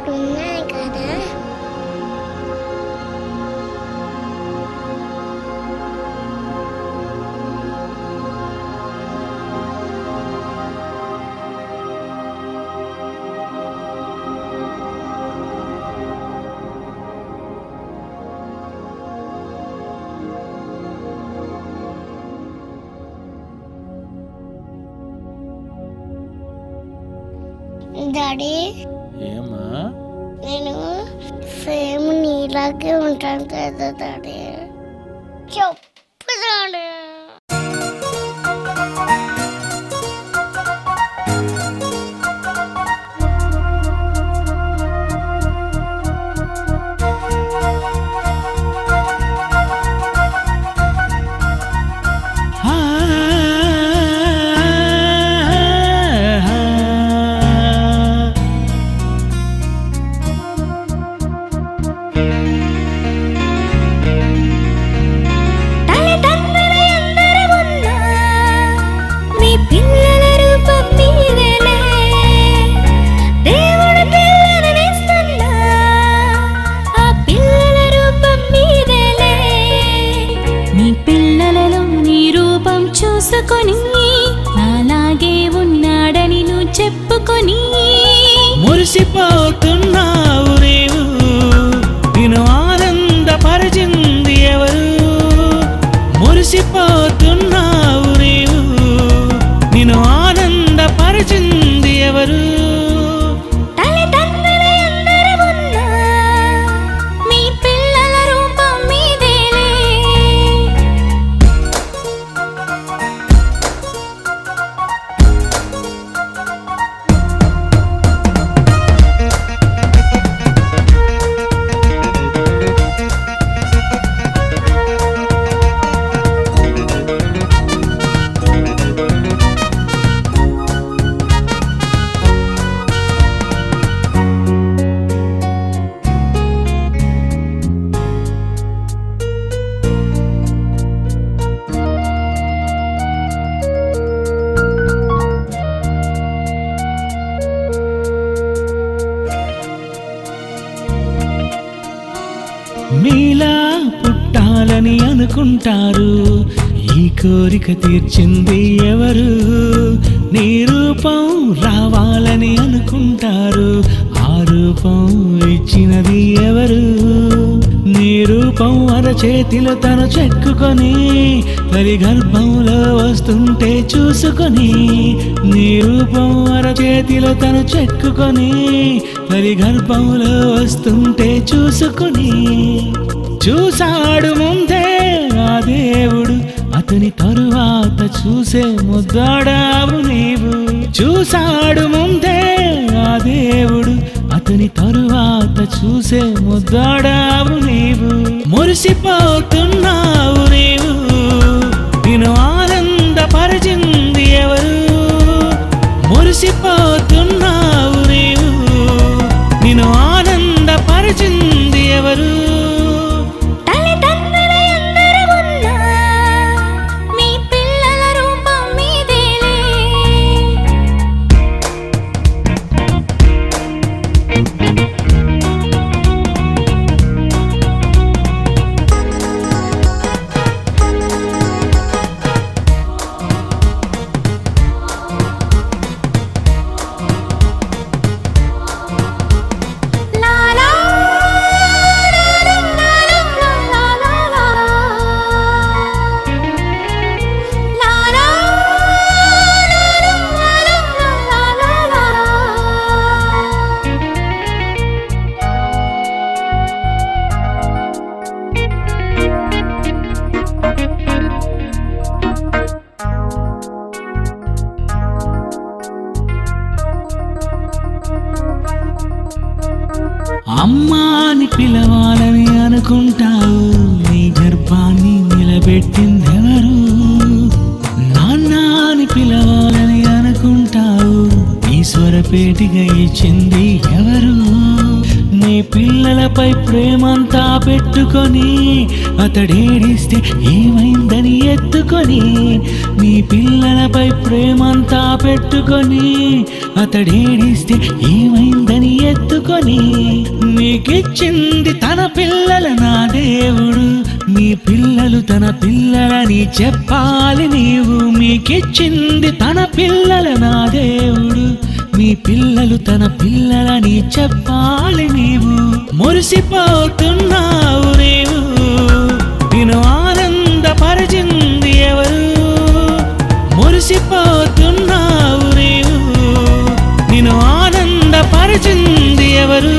ఉన్నాయి కదా. డాడీ ఏమా నేను సేమ్ నీలాగే ఉంటాను కదా డాడీ. చెప్పు డాడీ. నాలాగే ఉన్నాడని నువ్వు చెప్పుకొని మురిసిపోతున్నావు నీవు, నిన్ను ఆనందపరిచింది ఎవరు? మురిసిపోతున్నావు నీవు, నిన్ను ఆనందపరిచింది ఎవరు? మీలా పుట్టాలని అనుకుంటారు, ఈ కోరిక తీర్చింది ఎవరు? నీ రూపం రావాలని అనుకుంటారు, ఆ రూపం ఇచ్చినది ఎవరు? నీ రూపం అరచేతిలో తను చెక్కుకొని మరి గర్భంలో వస్తుంటే చూసుకొని, నీ రూపం అరచేతిలో తను చెక్కుకొని మరి గర్భంలో వస్తుంటే చూసుకొని, చూశాడు ముందే ఆ దేవుడు, అతని తరువాత చూసే ముద్దాడావు నీవు. చూశాడు ముందే ఆ దేవుడు, అతని తరువాత చూసే ముద్దాడావు నీవు. మురిసిపోతున్నావు నీవు, నిన్ను ఆనందపరిచింది ఎవరు? మురిసిపోతున్నావు నీవు, నిన్ను ఆనందపరిచింది ఎవరు? అమ్మాని పిలవాలని అనుకుంటావు, నీ గర్భాన్ని నిలబెట్టిందెవరు? నాన్నని పిలవాలని అనుకుంటావు, ఈశ్వరపేటిగా ఇచ్చింది ఎవరు? నీ పిల్లలపై ప్రేమంతా పెట్టుకొని అతడేడిస్తే ఏమైందని ఎత్తుకొని నీ పిల్లలపై ప్రేమంతా పెట్టుకొని అతడేడిస్తే ఏమైందని ఎత్తుకొని నీకిచ్చింది తన పిల్లల నా దేవుడు నీ పిల్లలు తన పిల్లలని చెప్పాలి నీవు మీకిచ్చింది తన పిల్లల నా దేవుడు మీ పిల్లలు తన పిల్లలని చెప్పాలి నీవు మురిసిపోతున్నావు నీవు నిన్ను ఆనందపరిచింది ఎవరు మురిసిపోతున్నావు నీవు నిన్ను ఆనందపరిచింది ఎవరు